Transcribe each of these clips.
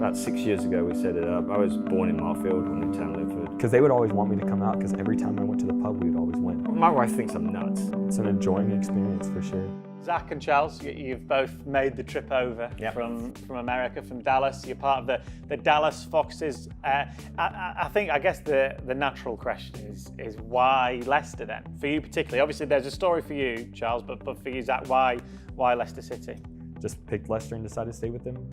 about 6 years ago we set it up. I was born in Marfield, Newtown, Linford. Because they would always want me to come out, because every time I went to the pub, we would always win. My wife thinks I'm nuts. It's an enjoying experience for sure. Zach and Charles, you've both made the trip over from America, from Dallas. You're part of the Dallas Foxes. I guess the natural question is why Leicester then? For you particularly, obviously there's a story for you, Charles, but for you, Zach, why Leicester City? Just picked Leicester and decided to stay with them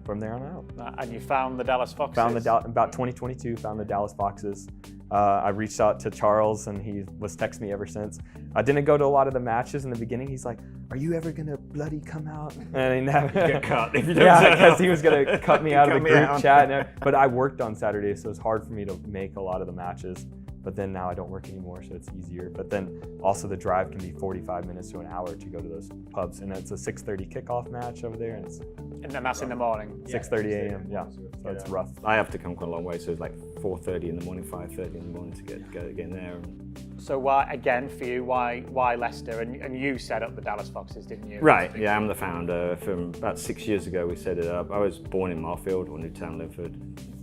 from there on out. And you found the Dallas Foxes? About 2022, found the Dallas Foxes. I reached out to Charles and he was texting me ever since. I didn't go to a lot of the matches in the beginning. He's like, "Are you ever gonna bloody come out?" And he never Get cut if you don't. Yeah, because he was gonna cut me out of the group out. chat. But I worked on Saturday, so it's hard for me to make a lot of the matches. But then now I don't work anymore, so it's easier. But then also the drive can be 45 minutes to an hour to go to those pubs. And it's a 6:30 kickoff match over there. And it's And that's in the morning? 6:30 a.m., yeah. So it's rough. I have to come quite a long way, so it's like 4:30 in the morning, 5:30 in the morning to get in there. So why, again, for you, why Leicester? And you set up the Dallas Foxes, didn't you? Right, yeah, I'm the founder. From about 6 years ago we set it up. I was born in Marfield, or Newtown, Linford,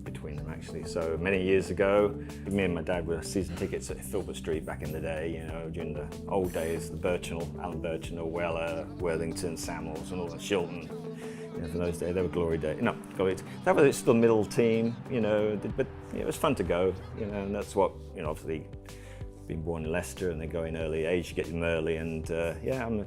between them actually. So many years ago, me and my dad were season tickets at Filbert Street back in the day, you know, during the old days, the Birchinall, Alan Birchinall, Weller, Worthington, Samuels and all that, Shilton. You know, for those days, they were glory days. No, glory days. That was still middle team, you know, but it was fun to go, you know, and that's what, you know, obviously being born in Leicester and they go in early age, you get them early, and yeah, I'm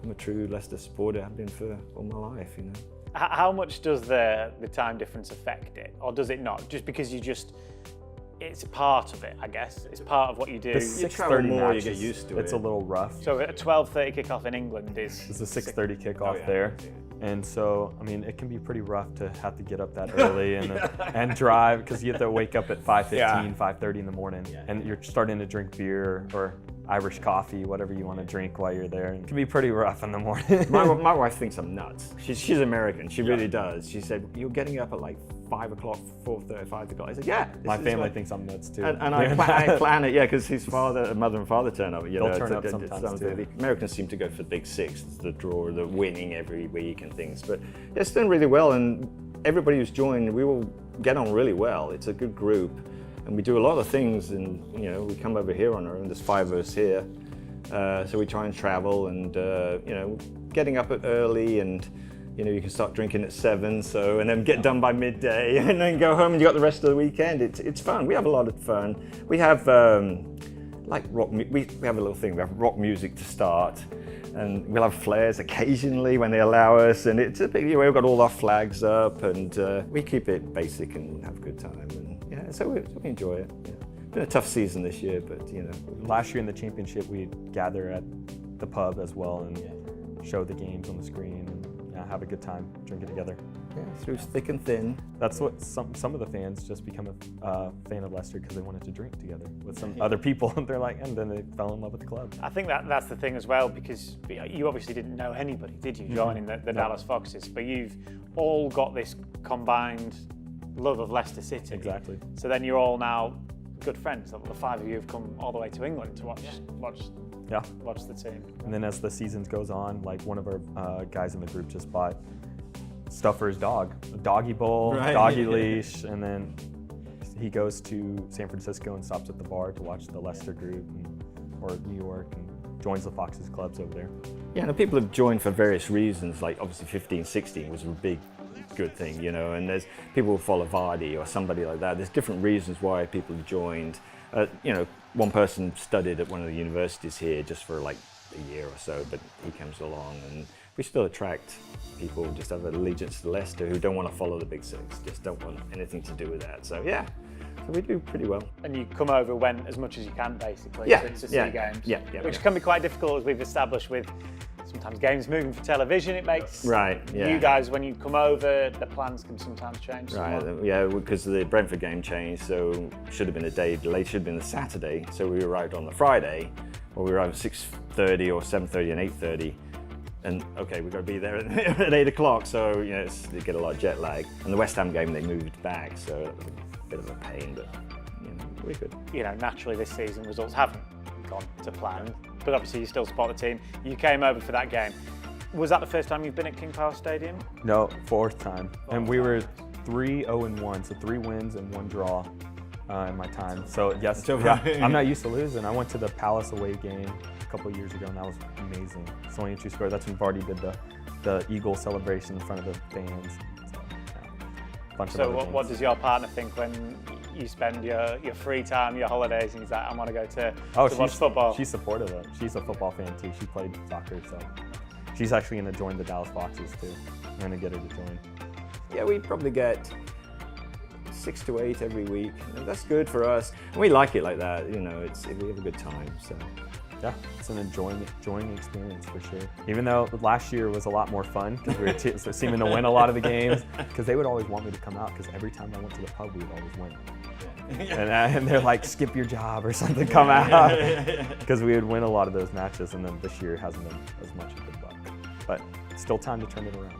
a true Leicester supporter. I've been for all my life, you know. How much does the time difference affect it, or does it not? Just because it's part of it, I guess. It's part of what you do. The You travel 6:30 more, you match get used to it. It's a little rough. So a 12:30 kickoff in England is... It's a 6:30 kickoff yeah. there. And so, I mean, it can be pretty rough to have to get up that early and drive, because you have to wake up at 5:15, 5:30 in the morning, and you're starting to drink beer or Irish coffee, whatever you want to drink while you're there. And it can be pretty rough in the morning. My wife thinks I'm nuts. She's American, she really does. She said, "You're getting up at like 5 o'clock, 4:30, 5 o'clock." I said, "Yeah." My family thinks I'm nuts too. And I plan it, yeah, because his mother and father turn up. You They'll know, turn up sometimes too. The Americans seem to go for the big six, the draw, the winning every week and things. But yeah, it's done really well, and everybody who's joined, we will get on really well. It's a good group, and we do a lot of things. And you know, we come over here on our own. There's 5 of us here, so we try and travel, and you know, getting up early, and you know, you can start drinking at 7, so, and then get done by midday, and then go home, and you got the rest of the weekend. It's fun. We have a lot of fun. We have like rock. We have a little thing. We have rock music to start, and we'll have flares occasionally when they allow us. And it's a big. You know, we've got all our flags up, and we keep it basic and have a good time. And yeah, so we enjoy it. Yeah. Been a tough season this year, but you know. Last year in the championship, we'd gather at the pub as well and show the games on the screen and have a good time drinking together. Yeah, through thick and thin. That's what some of the fans just become a fan of Leicester because they wanted to drink together with some other people. And they're like, and then they fell in love with the club. I think that's the thing as well, because you obviously didn't know anybody, did you, joining the Dallas Foxes? But you've all got this combined love of Leicester City. Exactly. So then you're all now good friends. The 5 of you have come all the way to England to watch the team. And then as the season goes on, like one of our guys in the group just bought stuff for his dog, a doggy bowl, doggy leash, and then he goes to San Francisco and stops at the bar to watch the Leicester group, or New York, and joins the Foxes clubs over there. Yeah, and people have joined for various reasons, like obviously 15, 16 was a big good thing, you know, and there's people who follow Vardy or somebody like that. There's different reasons why people have joined. You know, one person studied at one of the universities here just for like a year or so, but he comes along, and we still attract people who just have an allegiance to Leicester who don't want to follow the big six, just don't want anything to do with that. So yeah, so we do pretty well. And you come over when as much as you can, basically, to see games. Yeah, which can be quite difficult, as we've established, with sometimes games moving for television. It makes you guys, when you come over, the plans can sometimes change. Right, yeah, because the Brentford game changed, so should have been a day delayed, should have been the Saturday, so we arrived on the Friday, or we arrived at 6:30 or 7:30 and 8:30. And okay, we've got to be there at 8 o'clock, so you know, you get a lot of jet lag. And the West Ham game, they moved back, so it was a bit of a pain, but you know, we're good. You know, naturally this season results haven't gone to plan, but obviously you still support the team. You came over for that game. Was that the first time you've been at King Power Stadium? No, fourth time. And we were 3 0-1, so 3 wins and 1 draw in my time. So yes, So, yeah, I'm not used to losing. I went to the Palace away game a couple of years ago, and that was amazing. Sonny Chu scored. That's when Vardy did the Eagle celebration in front of the fans. So, yeah, bunch of other games. What does your partner think when you spend your free time, your holidays, and he's like, I want to go to watch football? She's supportive of it. She's a football fan too. She played soccer, so she's actually going to join the Dallas Foxes too. I'm going to get her to join. Yeah, we probably get 6 to 8 every week. And that's good for us. And we like it like that. You know, we have a good time. So. Yeah, it's an enjoying experience for sure. Even though last year was a lot more fun because we were seeming to win a lot of the games, because they would always want me to come out because every time I went to the pub, we would always win. And they're like, skip your job or something, come out. Because we would win a lot of those matches, and then this year hasn't been as much of a good luck. But still time to turn it around.